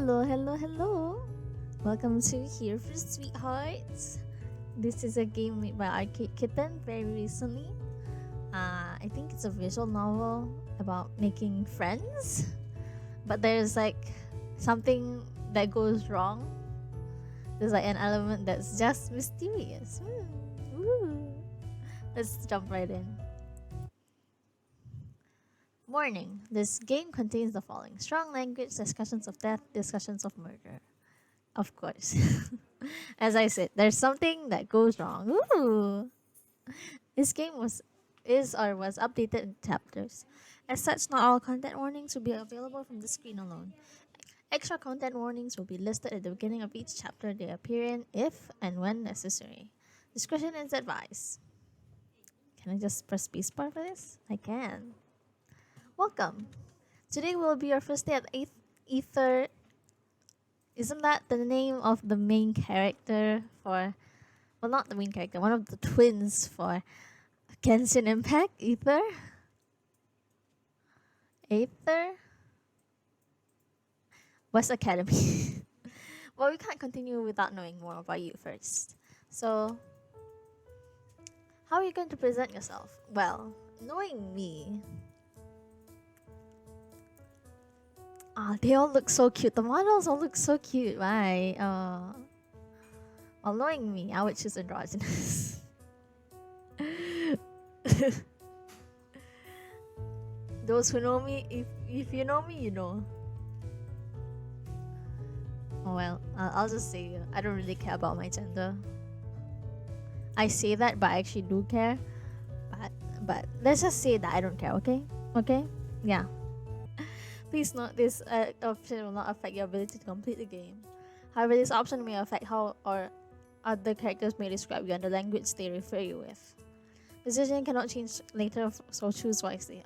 Hello, hello, hello. Welcome to Here for Sweethearts. This is a game made by Arcade Kitten very recently. I think it's a visual novel about making friends, but there's like something that goes wrong. There's like an element that's just mysterious. Woo. Let's jump right in. Warning: this game contains the following: strong language, discussions of death, discussions of murder. Of course. As I said, there's something that goes wrong. Ooh. This game was updated in chapters. As such, not all content warnings will be available from the screen alone. Extra content warnings will be listed at the beginning of each chapter they appear in if and when necessary. Discretion is advised. Can I just press spacebar for this? I can. Welcome. Today will be our first day at 8th Ether. Isn't that the name of the main character for... Well, not the main character, one of the twins for Genshin Impact? Ether? Aether? West Academy. Well, we can't continue without knowing more about you first. So, how are you going to present yourself? Well, knowing me... they all look so cute. The models all look so cute, right? Well, knowing me, I would choose androgynous. Those who know me, if you know me, you know. Oh well, I'll just say I don't really care about my gender. I say that, but I actually do care. But let's just say that I don't care. Okay? Okay? Yeah. Please note this option will not affect your ability to complete the game. However, this option may affect how or other characters may describe you and the language they refer you with. Decision cannot change later, so choose wisely.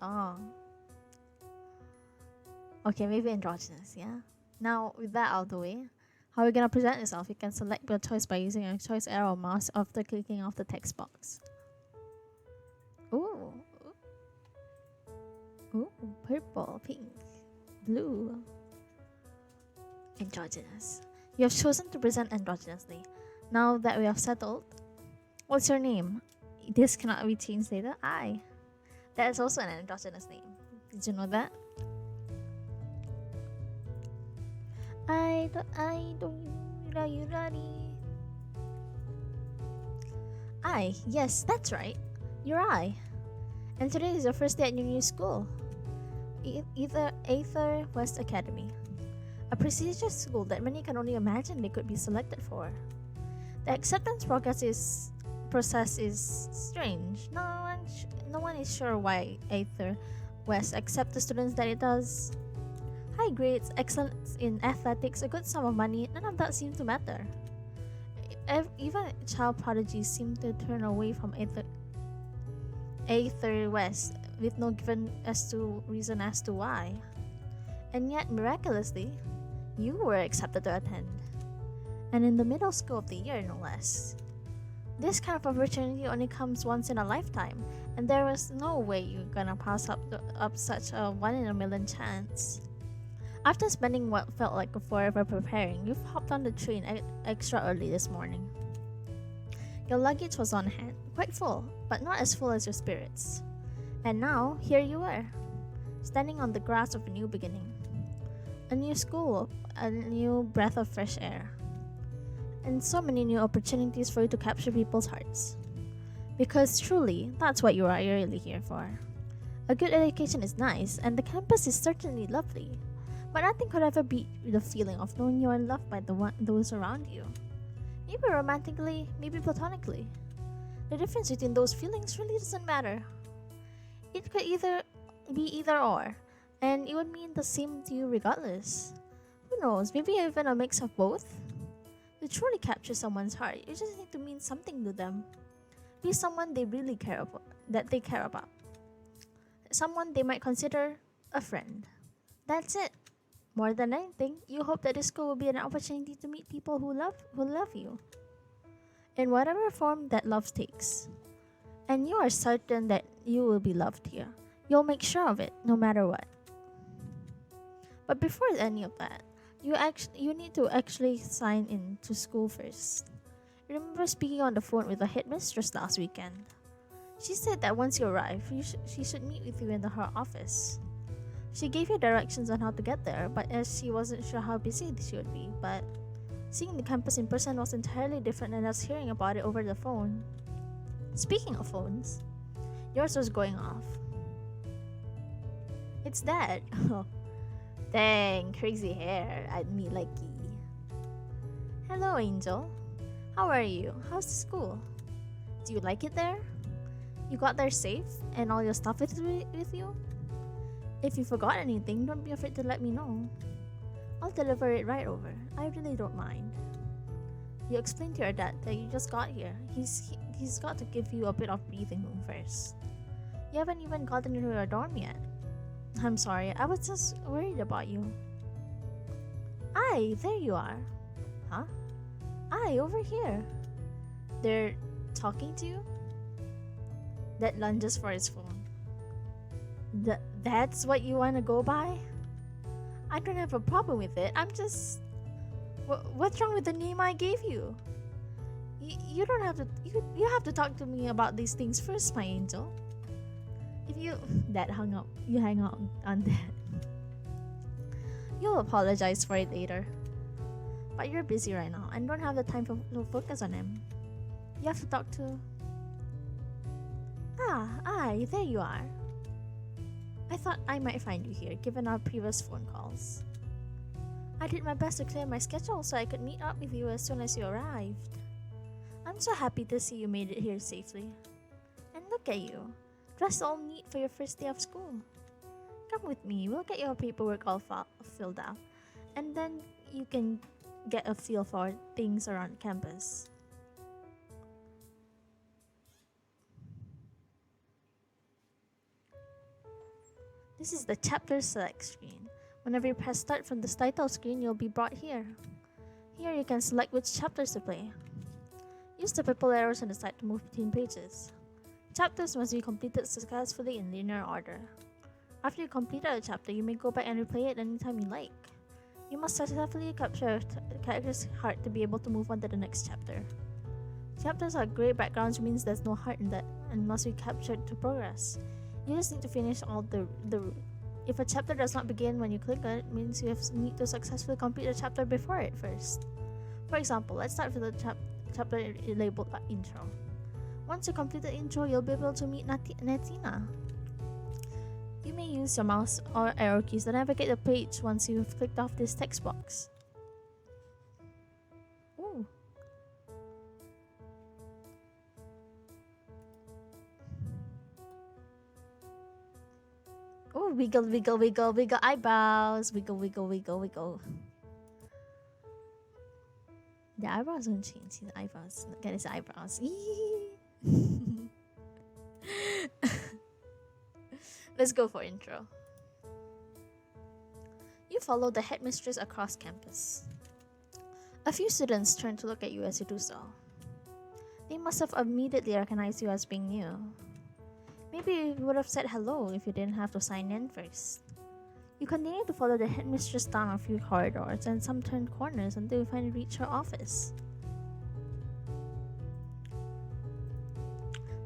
Okay, maybe androgynous, yeah? Now, with that out of the way, how are you gonna present yourself? You can select your choice by using your choice arrow or mouse after clicking off the text box. Ooh. Ooh, purple, pink, blue. Androgynous. You have chosen to present androgynously. Now that we have settled, what's your name? This cannot be changed later. That is also an androgynous name. Did you know that? Yes, that's right. You're I. And today is your first day at your new school. Aether West Academy. A prestigious school that many can only imagine they could be selected for. The acceptance process is strange. No one is sure why Aether West accepts the students that it does. High grades, excellence in athletics, a good sum of money, none of that seems to matter. Even child prodigies seem to turn away from Aether West with no given reason as to why. And yet, miraculously, you were accepted to attend. And in the middle school of the year, no less. This kind of opportunity only comes once in a lifetime, and there was no way you're gonna pass up such a 1 in a million chance. After spending what felt like a forever preparing, you've hopped on the train extra early this morning. Your luggage was on hand, quite full, but not as full as your spirits. And now, here you are, standing on the grass of a new beginning. A new school, a new breath of fresh air. And so many new opportunities for you to capture people's hearts. Because truly, that's what you are really here for. A good education is nice, and the campus is certainly lovely. But nothing could ever beat the feeling of knowing you are loved by those around you. Maybe romantically, maybe platonically. The difference between those feelings really doesn't matter. It could be either or, and it would mean the same to you regardless. Who knows, maybe even a mix of both? To truly capture someone's heart, you just need to mean something to them. Be someone they really care about. Someone they might consider a friend. That's it. More than anything, you hope that this school will be an opportunity to meet people who love you. In whatever form that love takes. And you are certain that you will be loved here. You'll make sure of it, no matter what. But before any of that, You need to actually sign in to school first. Remember speaking on the phone with the headmistress last weekend. She said that once you arrive, she should meet with you in her office. She gave you directions on how to get there, but as she wasn't sure how busy she would be, but seeing the campus in person was entirely different than us hearing about it over the phone. Speaking of phones, yours was going off. It's that. Oh, dang, crazy hair. I'd me likey. Hello, Angel. How are you? How's the school? Do you like it there? You got there safe and all your stuff with you? If you forgot anything, don't be afraid to let me know. I'll deliver it right over. I really don't mind. You explained to your dad that you just got here. He's got to give you a bit of breathing room first. You haven't even gotten into your dorm yet. I'm sorry, I was just worried about you. Aye, there you are. Huh? Aye, over here. They're talking to you? That lunges for his phone. That's what you want to go by? I don't have a problem with it. I'm just... What's wrong with the name I gave you? You don't have to... You have to talk to me about these things first, my angel. If you... That hung up. You hang up on that. You'll apologize for it later. But you're busy right now and don't have the time to focus on him. You have to talk to... Aye, there you are. I thought I might find you here, given our previous phone calls. I did my best to clear my schedule so I could meet up with you as soon as you arrived. I'm so happy to see you made it here safely. And look at you, dressed all neat for your first day of school. Come with me, we'll get your paperwork all filled out, and then you can get a feel for things around campus. This is the chapter select screen. Whenever you press start from this title screen, you'll be brought here. Here you can select which chapters to play. Use the purple arrows on the side to move between pages. Chapters must be completed successfully in linear order. After you complete a chapter, you may go back and replay it anytime you like. You must successfully capture a character's heart to be able to move on to the next chapter. Chapters are gray backgrounds, means there's no heart in that and must be captured to progress. You just need to finish all the route. If a chapter does not begin when you click on it, means you need to successfully complete a chapter before it first. For example, let's start with the chapter labeled intro. Once you complete the intro, you'll be able to meet Natina. You may use your mouse or arrow keys to navigate the page once you've clicked off this text box. Ooh. Oh, wiggle, wiggle, wiggle, wiggle eyebrows. Wiggle, wiggle, wiggle, wiggle. The eyebrows don't change. The eyebrows. Look at his eyebrows. Let's go for intro. You follow the headmistress across campus. A few students turn to look at you as you do so. They must have immediately recognized you as being new. Maybe you would have said hello if you didn't have to sign in first. You continue to follow the headmistress down a few corridors and some turned corners until you finally reach her office.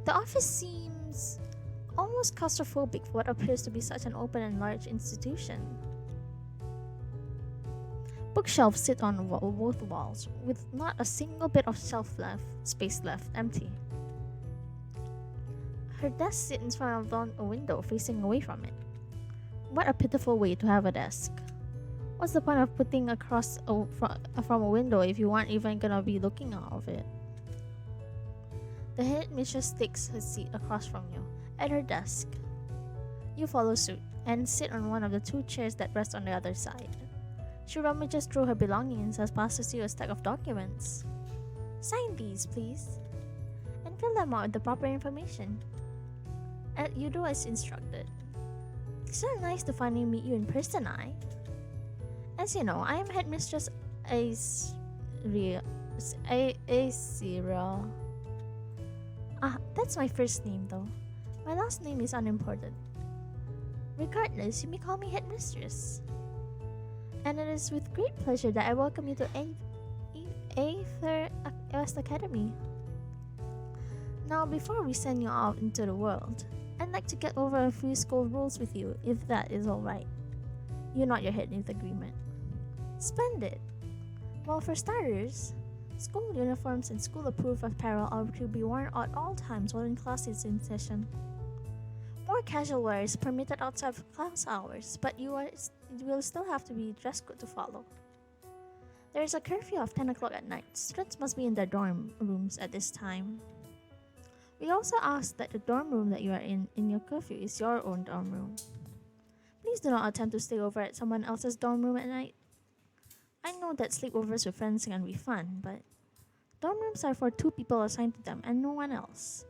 The office seems almost claustrophobic for what appears to be such an open and large institution. Bookshelves sit on both walls, with not a single bit of space left empty. Her desk sits in front of a window facing away from it. What a pitiful way to have a desk. What's the point of putting across from a window if you aren't even gonna be looking out of it? The headmistress takes her seat across from you, at her desk. You follow suit, and sit on one of the two chairs that rest on the other side. She rummages through her belongings and passes you a stack of documents. Sign these, please, and fill them out with the proper information. You do as instructed. It's so nice to finally meet you in person, As you know, I am headmistress Azira. That's my first name though. My last name is unimportant. Regardless, you may call me headmistress. And it is with great pleasure that I welcome you to Aether West Academy. Now, before we send you out into the world, I'd like to get over a few school rules with you, if that is alright. You nod your head in agreement. Splendid! Well, for starters, school uniforms and school-approved apparel are to be worn at all times while in class is in session. More casual wear is permitted outside of class hours, but you will still have to be dress code to follow. There is a curfew of 10 o'clock at night. Students must be in their dorm rooms at this time. We also ask that the dorm room that you are in your curfew is your own dorm room. Please do not attempt to stay over at someone else's dorm room at night. I know that sleepovers with friends can be fun, but dorm rooms are for 2 people assigned to them and no one else.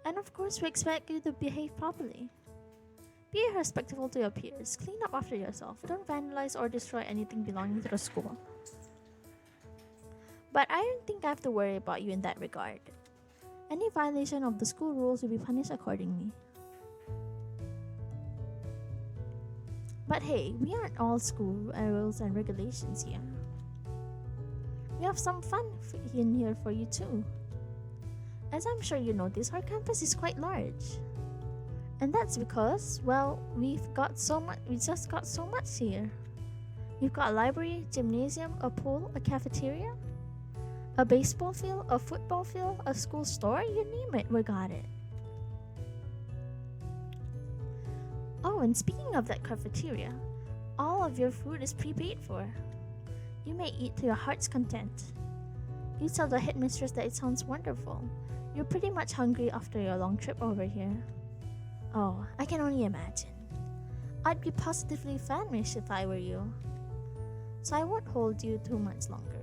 And of course, we expect you to behave properly. Be respectful to your peers, clean up after yourself, don't vandalize or destroy anything belonging to the school. But I don't think I have to worry about you in that regard. Any violation of the school rules will be punished accordingly. But hey, we aren't all school rules and regulations here. We have some fun in here for you too. As I'm sure you noticed, our campus is quite large. And that's because, well, we just got so much here. We've got a library, gymnasium, a pool, a cafeteria, a baseball field, a football field, a school store, you name it, we got it. Oh, and speaking of that cafeteria, all of your food is prepaid for. You may eat to your heart's content. You tell the headmistress that it sounds wonderful. You're pretty much hungry after your long trip over here. Oh, I can only imagine. I'd be positively famished if I were you. So I won't hold you too much longer.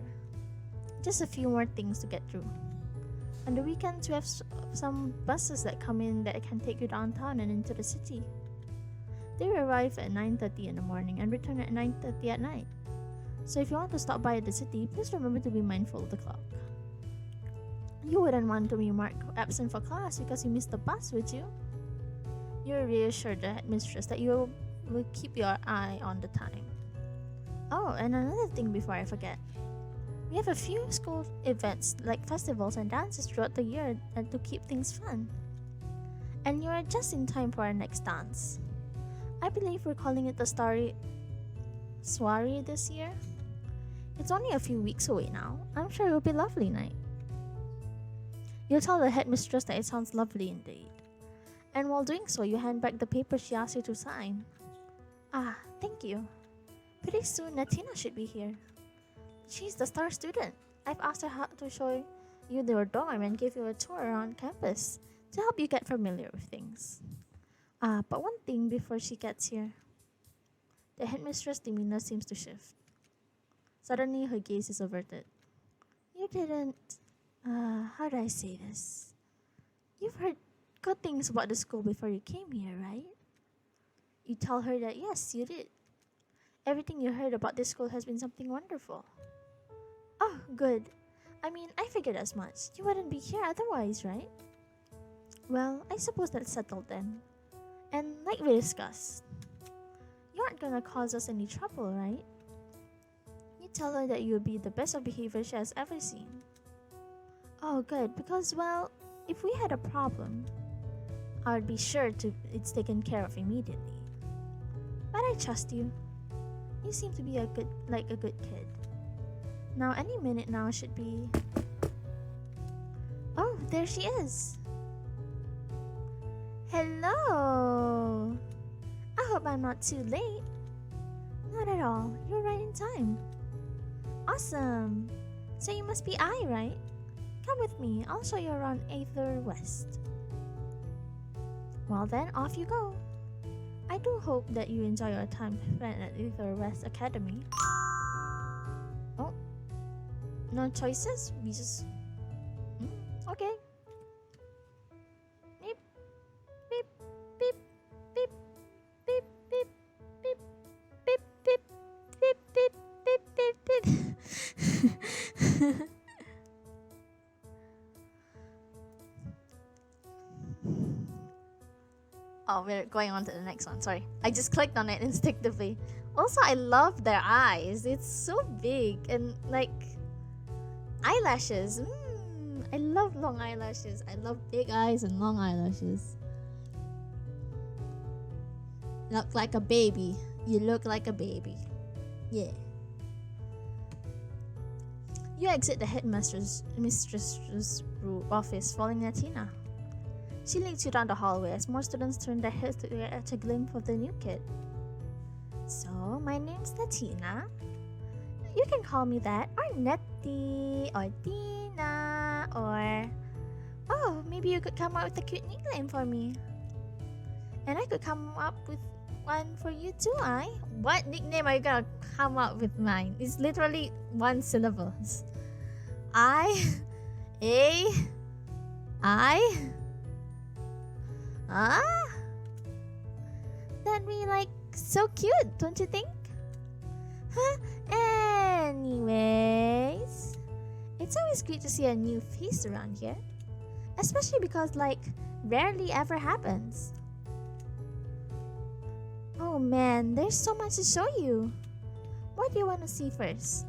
Just a few more things to get through. On the weekends, we have some buses that come in that can take you downtown and into the city. They arrive at 9:30 in the morning and return at 9:30 at night. So if you want to stop by the city, please remember to be mindful of the clock. You wouldn't want to be marked absent for class because you missed the bus, would you? You're reassured the headmistress that you will keep your eye on the time. Oh, and another thing before I forget. We have a few school events like festivals and dances throughout the year and to keep things fun. And you are just in time for our next dance. I believe we're calling it the Soiree this year. It's only a few weeks away now. I'm sure it will be a lovely night. You'll tell the headmistress that it sounds lovely indeed. And while doing so, you hand back the paper she asked you to sign. Ah, thank you. Pretty soon, Natina should be here. She's the star student. I've asked her how to show you your dorm and give you a tour around campus to help you get familiar with things. But one thing before she gets here. The headmistress' demeanor seems to shift. Suddenly, her gaze is averted. You didn't... how do I say this? You've heard good things about the school before you came here, right? You tell her that yes, you did. Everything you heard about this school has been something wonderful. Oh, good. I mean, I figured as much. You wouldn't be here otherwise, right? Well, I suppose that's settled then. And like we discussed, you aren't gonna cause us any trouble, right? You tell her that you'll be the best of behavior she has ever seen. Oh, good, because, well, if we had a problem, I would be sure it's taken care of immediately. But I trust you. You seem to be a good kid. Now, any minute now should be... Oh, there she is. Hello. I hope I'm not too late. Not at all. You're right in time. Awesome. So you must be I, right? Come with me. I'll show you around Aether West. Well then, off you go. I do hope that you enjoy your time spent at Aether West Academy. Oh, no choices? We just... okay. Beep, beep, beep, beep, beep, beep, beep, beep, beep, beep, beep, beep, beep, beep. Oh, we're going on to the next one. Sorry. I just clicked on it instinctively. Also, I love their eyes. It's so big and like eyelashes. I love long eyelashes. I love big eyes and long eyelashes. Look like a baby. You look like a baby. Yeah. You exit the headmistress's office following Natina. She leads you down the hallway as more students turn their heads to catch a glimpse of the new kid. So, my name's Natina. You can call me that, or Nettie, or Tina, or... Oh, maybe you could come up with a cute nickname for me. And I could come up with one for you too, What nickname are you gonna come up with mine? It's literally one syllable. That'd be like so cute, don't you think? Anyways, it's always great to see a new face around here, especially because like rarely ever happens. Oh man, there's so much to show you. What do you want to see first?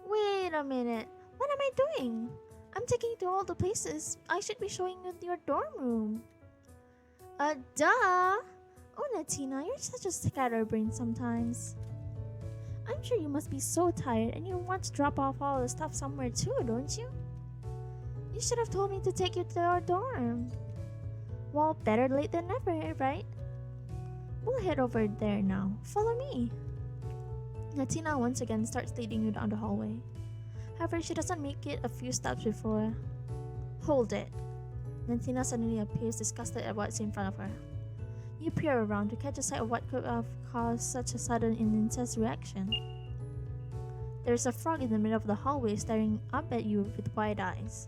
Wait a minute. What am I doing? I'm taking you to all the places I should be showing you your dorm room. Duh! Oh, Natina, you're such a scatterbrain sometimes. I'm sure you must be so tired and you want to drop off all the stuff somewhere too, don't you? You should have told me to take you to your dorm. Well, better late than never, right? We'll head over there now. Follow me. Natina once again starts leading you down the hallway. However, she doesn't make it a few steps before... Hold it. Natina suddenly appears disgusted at what's in front of her. You peer around to catch a sight of what could have caused such a sudden and intense reaction. There's a frog in the middle of the hallway staring up at you with wide eyes.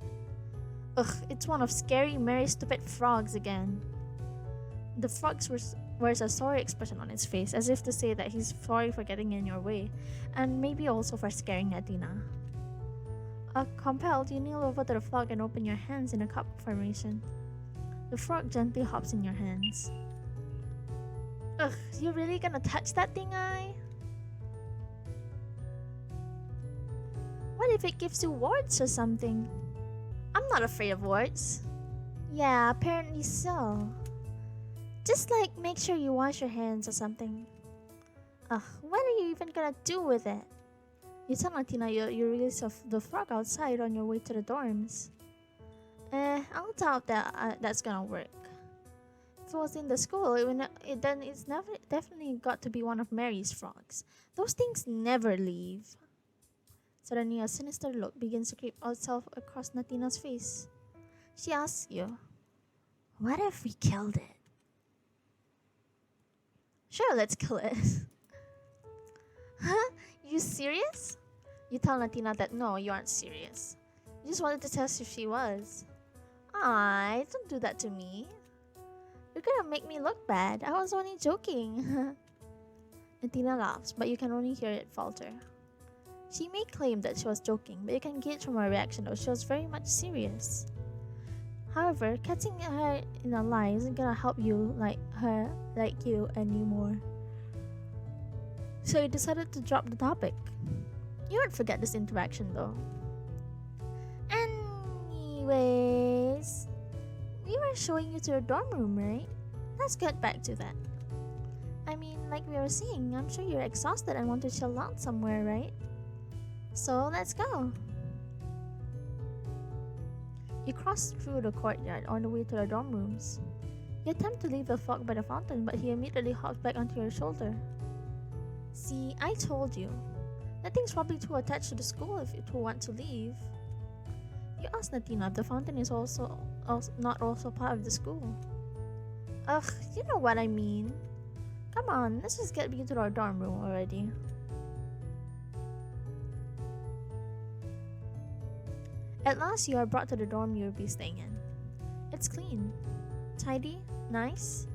Ugh, it's one of Scary Mary's stupid frogs again. The frog wears a sorry expression on its face, as if to say that he's sorry for getting in your way, and maybe also for scaring Natina. Compelled, you kneel over to the frog and open your hands in a cup formation. The frog gently hops in your hands. Ugh, you really gonna touch that thing, What if it gives you warts or something? I'm not afraid of warts. Yeah, apparently so. Just like make sure you wash your hands or something. Ugh, what are you even gonna do with it? You tell Natina you release the frog outside on your way to the dorms. I'll doubt that that's gonna work. If it was in the school, then it's definitely got to be one of Mary's frogs. Those things never leave. Suddenly, a sinister look begins to creep itself across Natina's face. She asks you, "What if we killed it?" Sure, let's kill it. Huh? You serious? You tell Natina that no, you aren't serious. You just wanted to test if she was. Don't do that to me. You're gonna make me look bad. I was only joking. Natina laughs, but you can only hear it falter. She may claim that she was joking, but you can gauge from her reaction that she was very much serious. However, catching her in a lie isn't gonna help you like you anymore. So you decided to drop the topic. You won't forget this interaction though. Anyways, we were showing you to your dorm room, right? Let's get back to that. I mean, like we were saying, I'm sure you're exhausted and want to chill out somewhere, right? So let's go. You cross through the courtyard on the way to the dorm rooms. You attempt to leave the frog by the fountain, but he immediately hops back onto your shoulder. See, I told you. That thing's probably too attached to the school if it will want to leave. You ask Natina if the fountain is not also part of the school. Ugh, you know what I mean. Come on, let's just get into our dorm room already. At last, you are brought to the dorm you'll be staying in. It's clean, tidy, nice.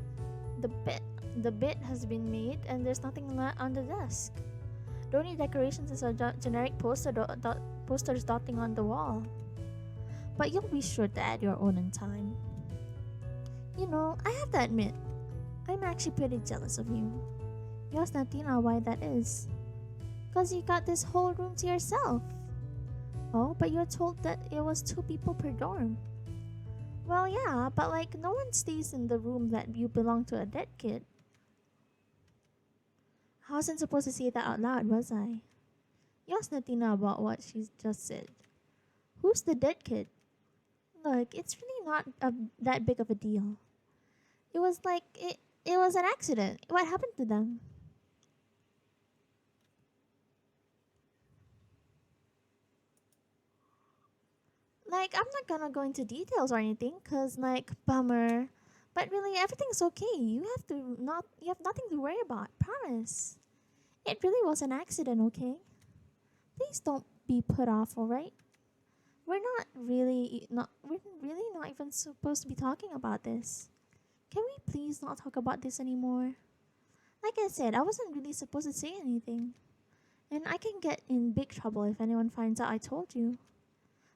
The bed has been made and there's nothing on the desk. The only decorations is a generic posters dotting on the wall. But you'll be sure to add your own in time. You know, I have to admit, I'm actually pretty jealous of you. You asked Natina why that is. Cause you got this whole room to yourself. Oh, but you're told that it was 2 people per dorm. Well, yeah, but like no one stays in the room that you belong to a dead kid. I wasn't supposed to say that out loud, was I? You asked Natina about what she just said. Who's the dead kid? Look, it's really not that big of a deal. It was like it was an accident. What happened to them? Like, I'm not gonna go into details or anything, cause like bummer. But really, everything's okay. You have nothing to worry about. Promise. It really was an accident, okay? Please don't be put off, alright? We're really not even supposed to be talking about this. Can we please not talk about this anymore? Like I said, I wasn't really supposed to say anything. And I can get in big trouble if anyone finds out I told you.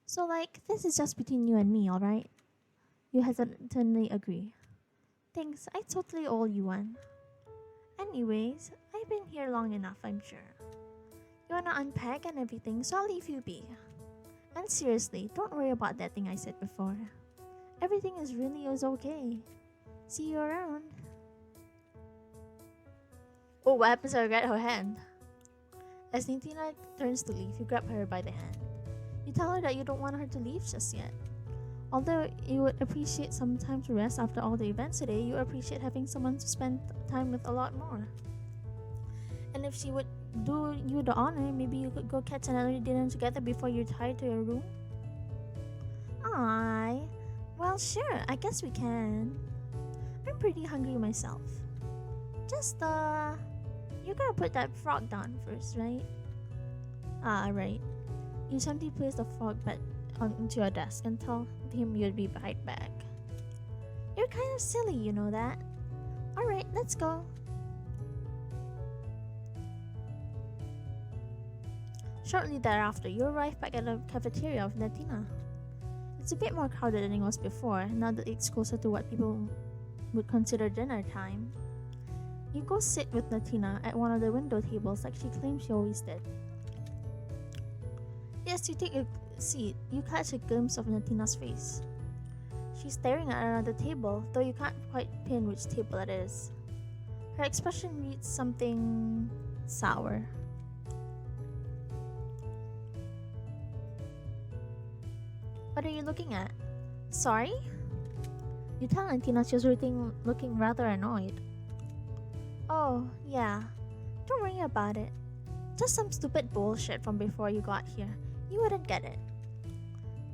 So like, this is just between you and me, alright? You hesitantly agree. Thanks, I totally owe you one. Anyways, I've been here long enough, I'm sure. You wanna unpack and everything, so I'll leave you be. And seriously, don't worry about that thing I said before. Everything is okay. See you around. Oh, what happens if I grab her hand? As Natina turns to leave, you grab her by the hand. You tell her that you don't want her to leave just yet. Although you would appreciate some time to rest after all the events today, you appreciate having someone to spend time with a lot more. And if she would do you the honor, maybe you could go catch another dinner together before you retire to your room? Aye. Well, sure, I guess we can. I'm pretty hungry myself. Just, you're gonna put that frog down first, right? Ah, right. You gently place the frog back onto your desk and tell him you'll be right back. You're kind of silly, you know that? Alright, let's go. Shortly thereafter, you arrive back at the cafeteria of Natina. It's a bit more crowded than it was before, now that it's closer to what people would consider dinner time. You go sit with Natina at one of the window tables like she claims she always did. Yes, you take a seat. You catch a glimpse of Natina's face. She's staring at another table, though you can't quite pin which table it is. Her expression reads something sour. What are you looking at? Sorry? You tell Natina she's looking rather annoyed. Oh, yeah. Don't worry about it. Just some stupid bullshit from before you got here. You wouldn't get it.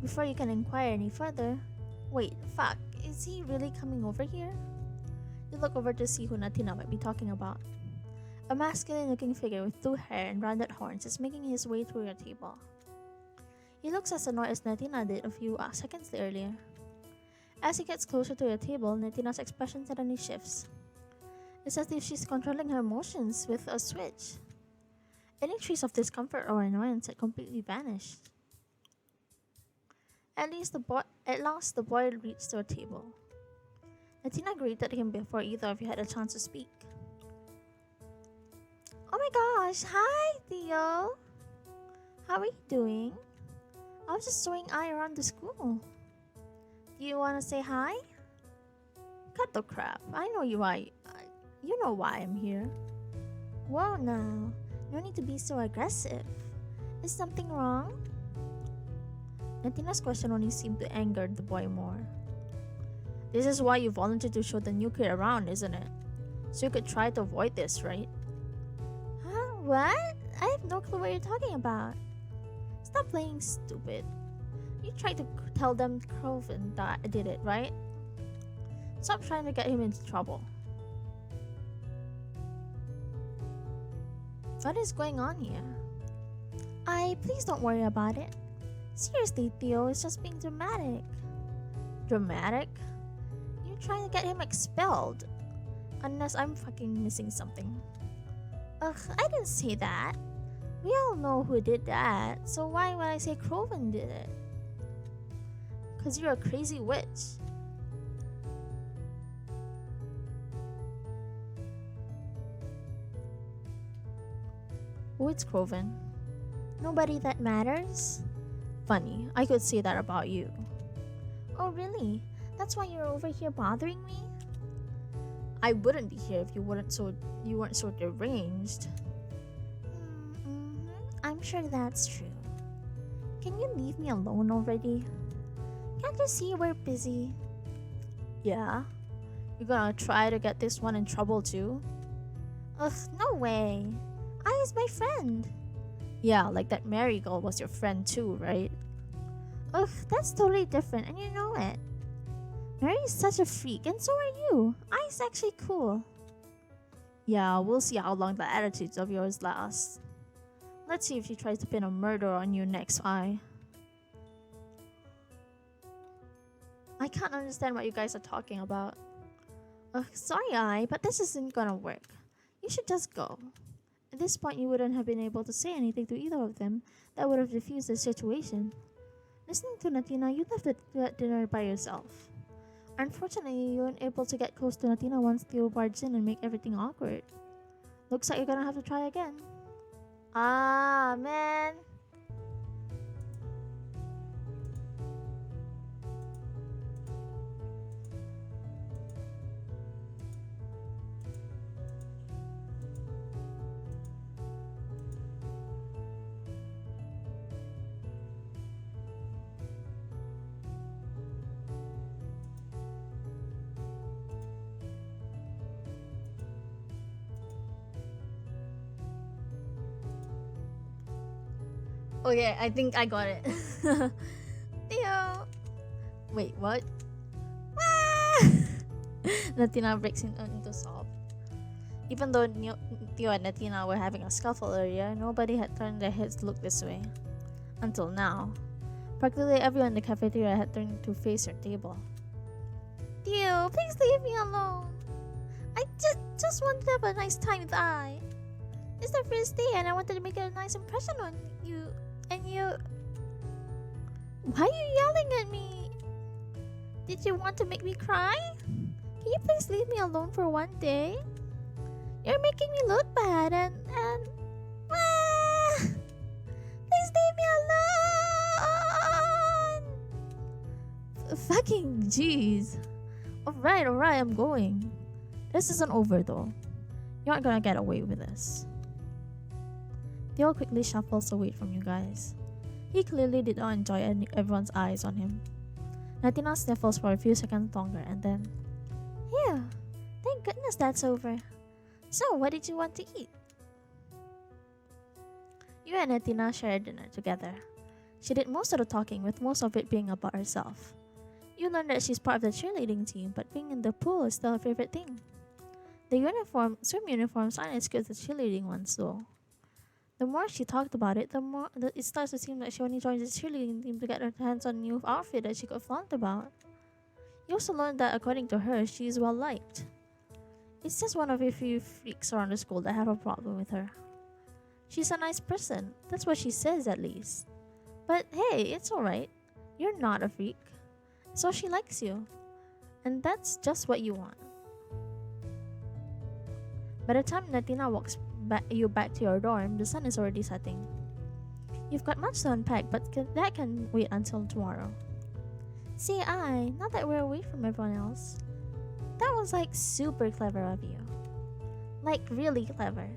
Before you can inquire any further, wait, fuck, is he really coming over here? You look over to see who Natina might be talking about. A masculine-looking figure with blue hair and rounded horns is making his way through your table. He looks as annoyed as Natina did a few seconds earlier. As he gets closer to your table, Natina's expression suddenly shifts. It's as if she's controlling her emotions with a switch. Any trace of discomfort or annoyance had completely vanished. At last the boy reached your table. Natina greeted him before either of you had a chance to speak. Oh my gosh, hi Theo! How are you doing? I was just showing eye around the school. Do you want to say hi? Cut the crap. I know you are. You know why I'm here. Whoa now. No need to be so aggressive. Is something wrong? Natina's question only seemed to anger the boy more. This is why you volunteered to show the new kid around, isn't it? So you could try to avoid this, right? Huh? What? I have no clue what you're talking about. Stop playing stupid. You tried to tell them Croven that did it, right? Stop trying to get him into trouble. What is going on here? Please don't worry about it. Seriously, Theo, it's just being dramatic. Dramatic? You're trying to get him expelled. Unless I'm fucking missing something. Ugh, I didn't say that. We all know who did that, so why would I say Croven did it? Cause you're a crazy witch. Oh, it's Croven. Nobody that matters? Funny, I could say that about you. Oh, really? That's why you're over here bothering me? I wouldn't be here if you weren't so deranged. Mm-hmm. I'm sure that's true. Can you leave me alone already? Can't you see we're busy? Yeah? You're gonna try to get this one in trouble too? Ugh, no way. I is my friend. Yeah, like that Marigold was your friend too, right? Ugh, that's totally different and you know it. Mary is such a freak and so are you. I's actually cool. Yeah, we'll see how long the attitudes of yours last. Let's see if she tries to pin a murder on you next, I can't understand what you guys are talking about. Ugh, sorry, but this isn't gonna work. You should just go. At this point, you wouldn't have been able to say anything to either of them that would have diffused the situation. Listening to Natina, you left at dinner by yourself. Unfortunately, you weren't able to get close to Natina once Theo barged in and make everything awkward. Looks like you're gonna have to try again. Ah, man. Okay, I think I got it. Theo. Wait, what? Ah! Natina breaks into sob. Even though Theo and Natina were having a scuffle earlier, nobody had turned their heads to look this way. Until now. Practically everyone in the cafeteria had turned to face their table. Theo, please leave me alone. I just wanted to have a nice time with I. It's the first day and I wanted to make a nice impression on you. And you... Why are you yelling at me? Did you want to make me cry? Can you please leave me alone for one day? You're making me look bad and... Ah! Please leave me alone! Fucking jeez. Alright, I'm going. This isn't over though. You aren't gonna get away with this. Theo quickly shuffles away from you guys. He clearly did not enjoy everyone's eyes on him. Natina sniffles for a few seconds longer and then... Phew, thank goodness that's over. So, what did you want to eat? You and Natina shared dinner together. She did most of the talking, with most of it being about herself. You learned that she's part of the cheerleading team, but being in the pool is still her favorite thing. The swim uniforms aren't as good as the cheerleading ones though. The more she talked about it, the more it starts to seem like she only joined the cheerleading team to get her hands on a new outfit that she could flaunt about. You also learned that according to her, she is well liked. It's just one of a few freaks around the school that have a problem with her. She's a nice person, that's what she says at least. But hey, it's alright. You're not a freak. So she likes you. And that's just what you want. By the time Natina walks you back to your dorm, the sun is already setting. You've got much to unpack, but that can wait until tomorrow. See, now that we're away from everyone else, that was like super clever of you. Like really clever.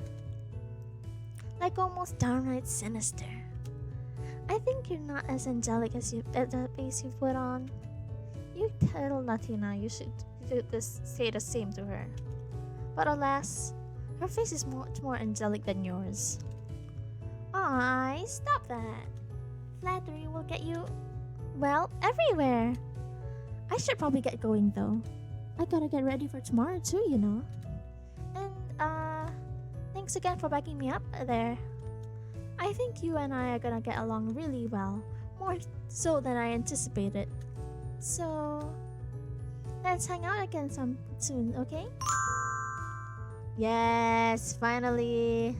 Like almost downright sinister. I think you're not as angelic as the face you put on. You tell Natina you should say the same to her. But alas, her face is much more angelic than yours. Aw, stop that. Flattery will get you, well, everywhere. I should probably get going though. I gotta get ready for tomorrow too, you know. And, thanks again for backing me up there. I think you and I are gonna get along really well. More so than I anticipated. So, let's hang out again soon, okay? Yes, finally.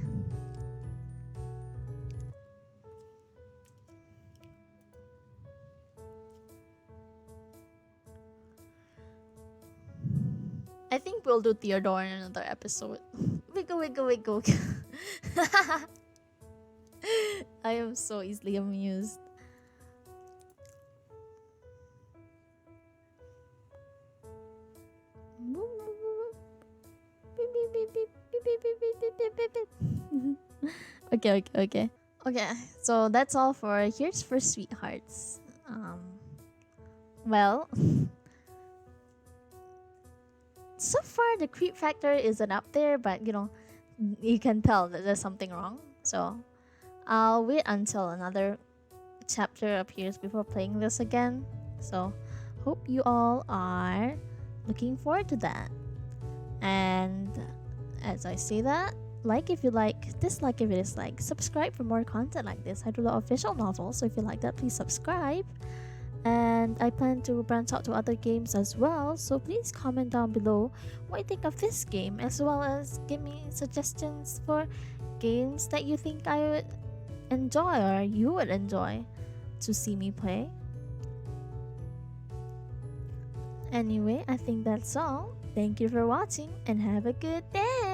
I think we'll do Theodore in another episode. Wiggle, wiggle, wiggle. I am so easily amused. Okay, okay, okay. Okay, so that's all for Here's for Sweethearts. Well, so far the creep factor isn't up there, but you can tell that there's something wrong. So I'll wait until another chapter appears before playing this again. So hope you all are looking forward to that. And as I say that, like if you like, dislike if you dislike, subscribe for more content like this. I do a lot of visual novels, so if you like that, please subscribe. And I plan to branch out to other games as well, so please comment down below what you think of this game, as well as give me suggestions for games that you think I would enjoy or you would enjoy to see me play. Anyway, I think that's all. Thank you for watching and have a good day!